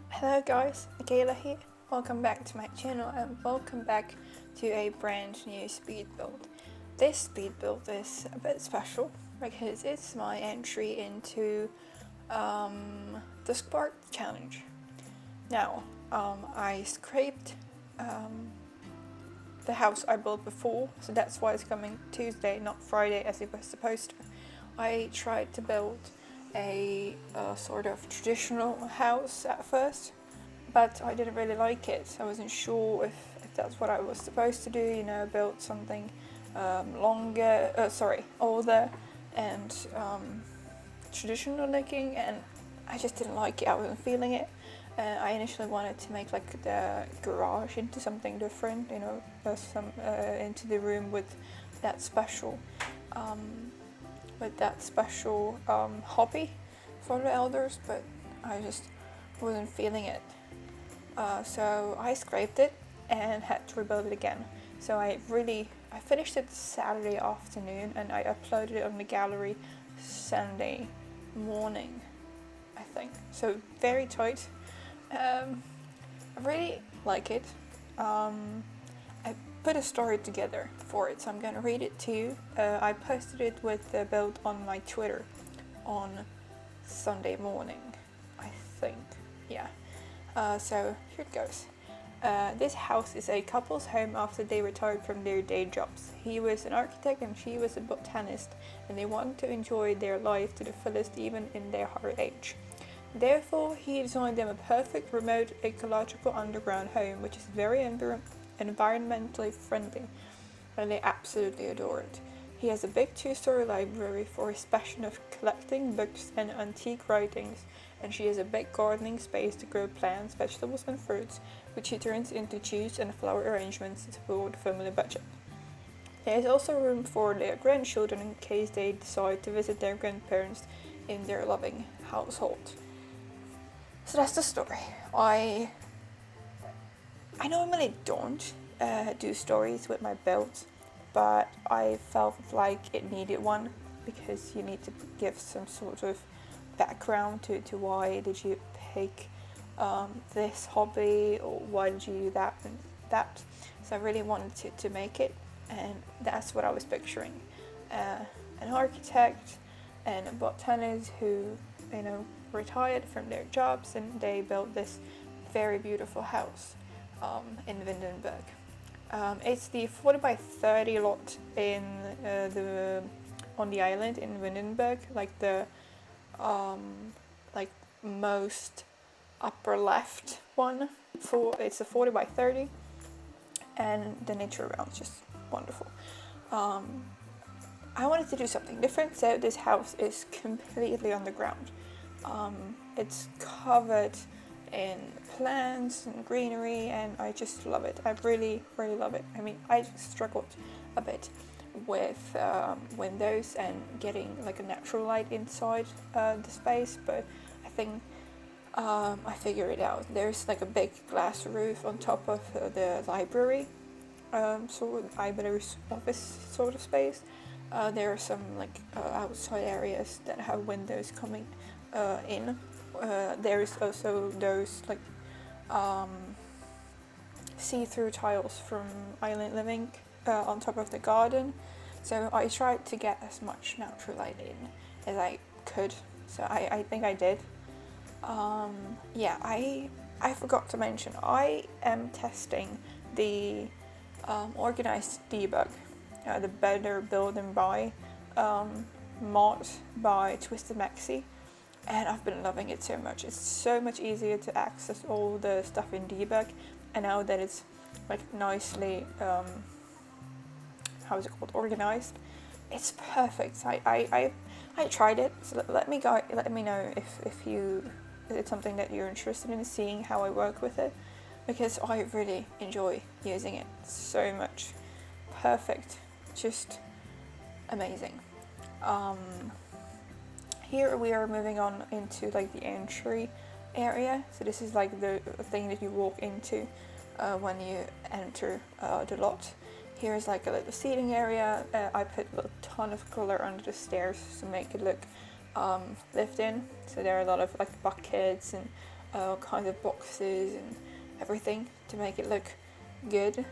Hello guys, Michaela here. Welcome back to my channel and welcome back to a brand new speed build. This speed build is a bit special because it's my entry into the Spark challenge. Now, I scraped the house I built before, so that's why it's coming Tuesday, not Friday as it was supposed to. I tried to build a sort of traditional house at first, but I didn't really like it. I wasn't sure if that's what I was supposed to do, build something older and traditional looking, and I just didn't like it. I wasn't feeling it. I initially wanted to make like the garage into something different, into the room with that special hobby for the elders, but I just wasn't feeling it. So I scraped it and had to rebuild it again. So I finished it Saturday afternoon and I uploaded it on the gallery Sunday morning, I think. So very tight. I really like it. I put a story together for it, so I'm gonna read it to you. I posted it with the build on my Twitter on Sunday morning, I think. Yeah. So here it goes. This house is a couple's home after they retired from their day jobs. He was an architect and she was a botanist, and they wanted to enjoy their life to the fullest even in their hard age. Therefore, he designed them a perfect remote ecological underground home, which is very environmentally friendly, and they absolutely adore it. He has a big 2-story library for his passion of collecting books and antique writings, and she has a big gardening space to grow plants, vegetables and fruits, which he turns into juice and flower arrangements to support the family budget. There is also room for their grandchildren in case they decide to visit their grandparents in their loving household. So that's the story. I normally don't do stories with my builds, but I felt like it needed one because you need to give some sort of background to why did you pick this hobby, or why did you do that and that. So I really wanted to make it, and that's what I was picturing. An architect and a botanist who retired from their jobs, and they built this very beautiful house in Windenburg. It's the 40 by 30 lot on the island in Windenburg, like the most upper left one. It's a 40 by 30, and the nature around is just wonderful. I wanted to do something different, so this house is completely underground. It's covered in plants and greenery, and I just love it. I really, really love it. I mean, I struggled a bit with windows and getting like a natural light inside the space, but I think I figured it out. There's like a big glass roof on top of the library, library's office sort of space. There are some outside areas that have windows coming in. There is also those see-through tiles from Island Living on top of the garden. So I tried to get as much natural light in as I could. So I think I did. I forgot to mention, I am testing the organized debug, the Better Build and Buy mod by Twisted Maxi, and I've been loving it so much. It's so much easier to access all the stuff in debug, and now that it's like nicely organized, it's perfect. I tried it, so let me know if it's something that you're interested in seeing how I work with it, because I really enjoy using it so much. Perfect, just amazing. Here we are moving on into like the entry area. So this is like the thing that you walk into when you enter the lot. Here is like a little seating area. I put a ton of color under the stairs to make it look lived in. So there are a lot of like buckets and all kinds of boxes and everything to make it look good.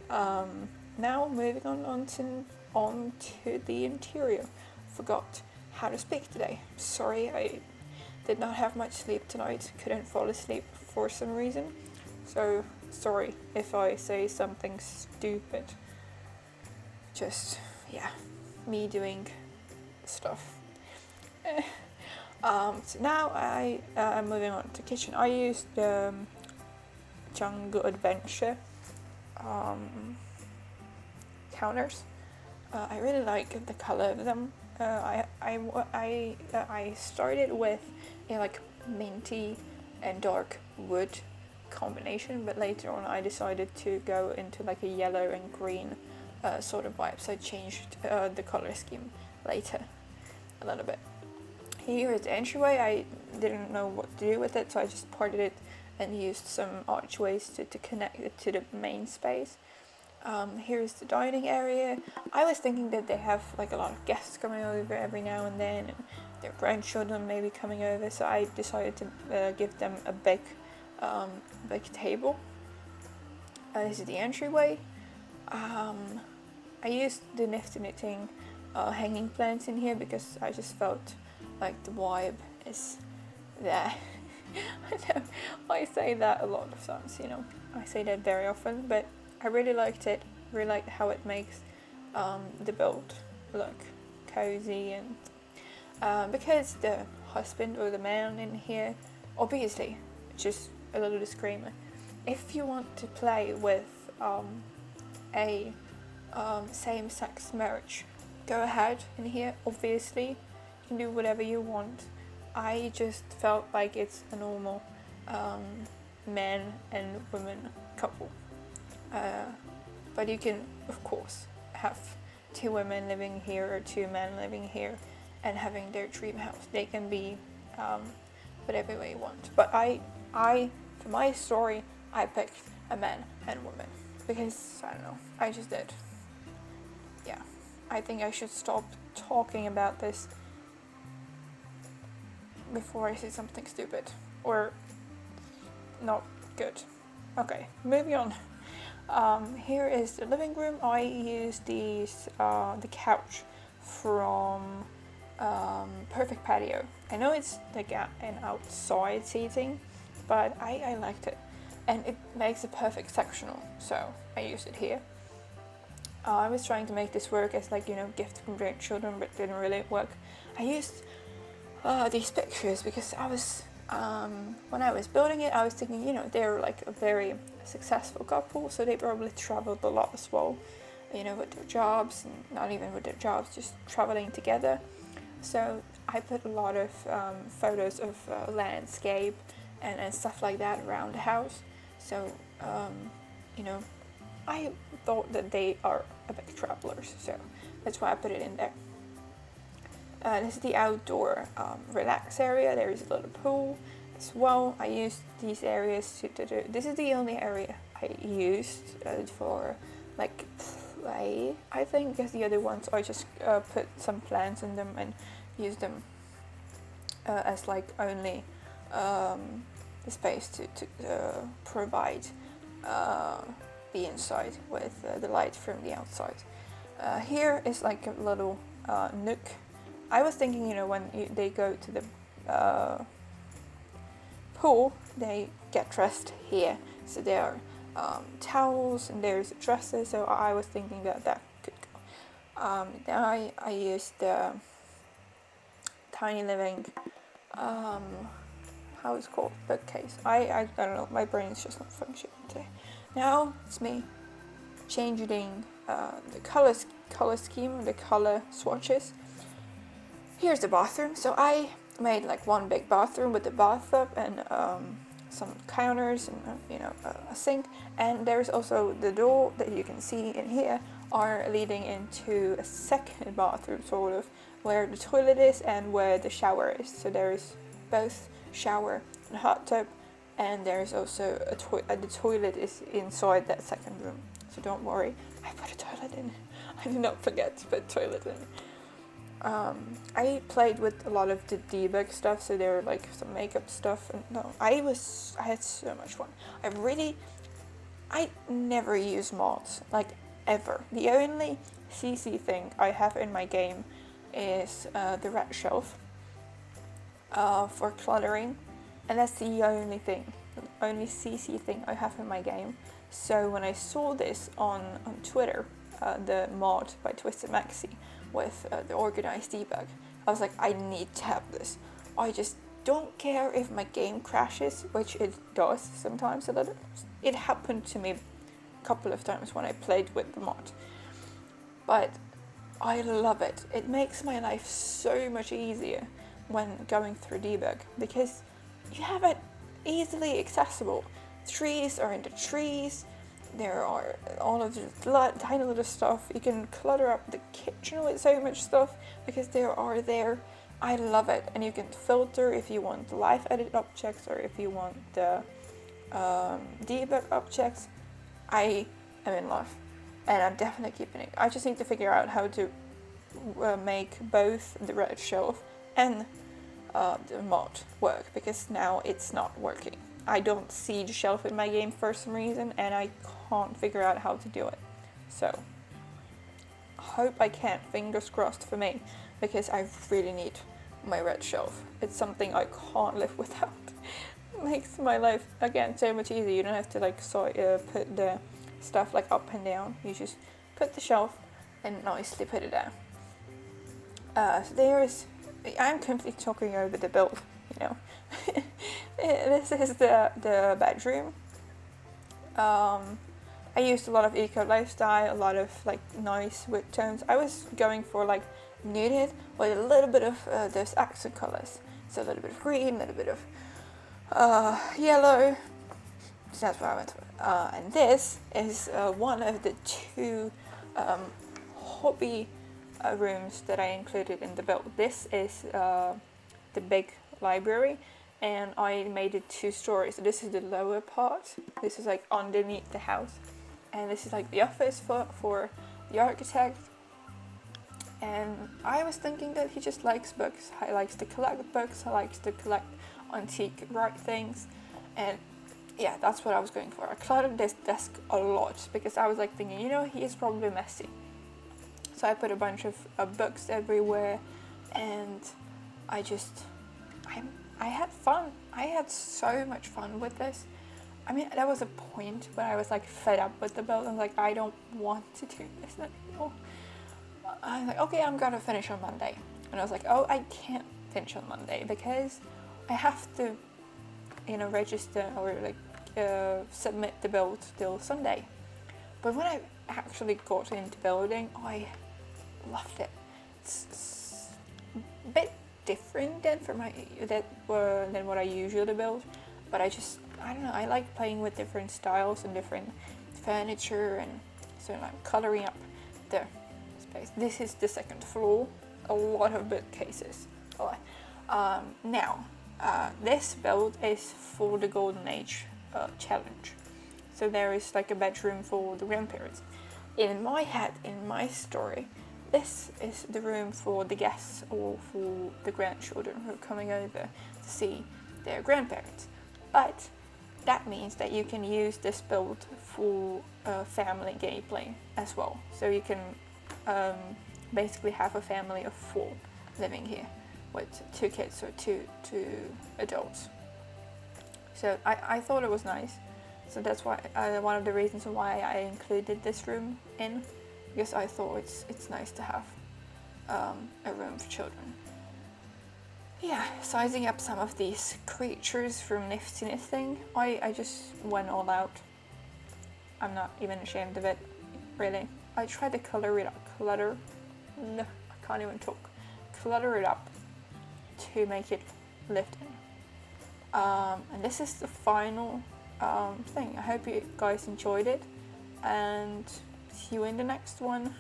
Now moving on to the interior. Forgot how to speak today. Sorry, I did not have much sleep tonight. Couldn't fall asleep for some reason. So sorry if I say something stupid. Just, yeah, me doing stuff. So now I'm moving on to kitchen. I used the Jungle Adventure counters. I really like the color of them. I started with a like minty and dark wood combination, but later on I decided to go into like a yellow and green sort of vibe, so I changed the color scheme later a little bit. Here is the entryway. I didn't know what to do with it, so I just parted it and used some archways to connect it to the main space. Here's the dining area. I was thinking that they have like a lot of guests coming over every now and then, and their grandchildren may be coming over, so I decided to give them a big table. This is the entryway. I used the nifty knitting hanging plants in here because I just felt like the vibe is there. I know I say that a lot of times, you know, I say that very often, but I really liked it. Really liked how it makes the build look cozy, and because the husband or the man in here, obviously, just a little disclaimer, if you want to play with a same-sex marriage, go ahead in here. Obviously, you can do whatever you want. I just felt like it's a normal man and woman couple. But you can, of course, have 2 women living here or 2 men living here and having their dream house. They can be whatever way you want. But I, for my story, I picked a man and woman because, I don't know, I just did. Yeah, I think I should stop talking about this before I say something stupid or not good. Okay, moving on. Here is the living room. I used the couch from Perfect Patio. I know it's like an outside seating, but I liked it, and it makes a perfect sectional, so I used it here. I was trying to make this work as like, you know, gift from grandchildren, but it didn't really work. I used these pictures because I was when I was building it, I was thinking, you know, they're like a very successful couple, so they probably traveled a lot as well, you know, with their jobs, and not even with their jobs, just traveling together. So I put a lot of photos of landscape and stuff like that around the house. So, you know, I thought that they are a big travelers, so that's why I put it in there. This is the outdoor relax area. There is a little pool as well. I used these areas to do. This is the only area I used for like play, I think, because the other ones I just put some plants in them and used them as like only the space to provide the inside with the light from the outside. Here is like a little nook. I was thinking, you know, when they go to the pool, they get dressed here. So there are towels and there's dresses. So I was thinking that could go. Then I used the tiny living, how it's called, bookcase. I don't know. My brain is just not functioning today. Now it's me changing the color scheme, the color swatches. Here's the bathroom. So I made like one big bathroom with the bathtub and some counters and you know, a sink. And there's also the door that you can see in here are leading into a second bathroom, sort of, where the toilet is and where the shower is. So there's both shower and hot tub, and there's also the toilet is inside that second room. So don't worry, I put a toilet in. I did not forget to put toilet in. I played with a lot of the debug stuff, so there were like some makeup stuff, and no, I had so much fun. I never use mods, like ever. The only CC thing I have in my game is the red shelf for cluttering, and that's the only CC thing I have in my game. So when I saw this on Twitter, the mod by Twisted Maxi with the organized debug, I was like, I need to have this. I just don't care if my game crashes, which it does sometimes a little. It happened to me a couple of times when I played with the mod. But I love it. It makes my life so much easier when going through debug because you have it easily accessible. Trees are in the trees. There are all of the tiny little stuff. You can clutter up the kitchen with so much stuff because there are there. I love it. And you can filter if you want live edit objects or if you want the debug objects. I am in love. And I'm definitely keeping it. I just need to figure out how to make both the red shelf and the mod work because now it's not working. I don't see the shelf in my game for some reason and I can't figure out how to do it. So, I hope I can, fingers crossed for me, because I really need my red shelf. It's something I can't live without. It makes my life, again, so much easier. You don't have to like put the stuff like up and down. You just put the shelf and nicely put it down. So I'm completely talking over the build, you know. This is the bedroom. I used a lot of eco lifestyle, a lot of like nice wood tones. I was going for like muted with a little bit of those accent colors. So a little bit of green, a little bit of yellow. So that's what I went for. And this is one of the two hobby rooms that I included in the build. This is the big library, and I made it 2 stories. So this is the lower part. This is like underneath the house, and this is like the office for the architect. And I was thinking that he just likes books. He likes to collect books. He likes to collect antique art things, and yeah, that's what I was going for. I cluttered this desk a lot because I was like thinking, you know, he is probably messy. So I put a bunch of books everywhere, and I had fun. I had so much fun with this. I mean, there was a point where I was like fed up with the build and like, I don't want to do this anymore. I was like, okay, I'm gonna finish on Monday. And I was like, oh, I can't finish on Monday because I have to, you know, register or like submit the build till Sunday. But when I actually got into building, I loved it. It's a bit different than than what I usually build, but I don't know, I like playing with different styles and different furniture, and so I'm coloring up the space. This is the 2nd floor, a lot of bookcases. Now, this build is for the Golden Age challenge. So there is like a bedroom for the grandparents. In my head, in my story, this is the room for the guests or for the grandchildren who are coming over to see their grandparents. But that means that you can use this build for family gameplay as well. So you can basically have a family of 4 living here with 2 kids or two adults. So I thought it was nice. So that's why one of the reasons why I included this room in, because I thought it's nice to have a room for children. Yeah, sizing up some of these creatures from Nifty Knitting, I just went all out. I'm not even ashamed of it, really. I tried to clutter it up. No, I can't even talk. Clutter it up to make it lift in. And this is the final thing. I hope you guys enjoyed it, and see you in the next one.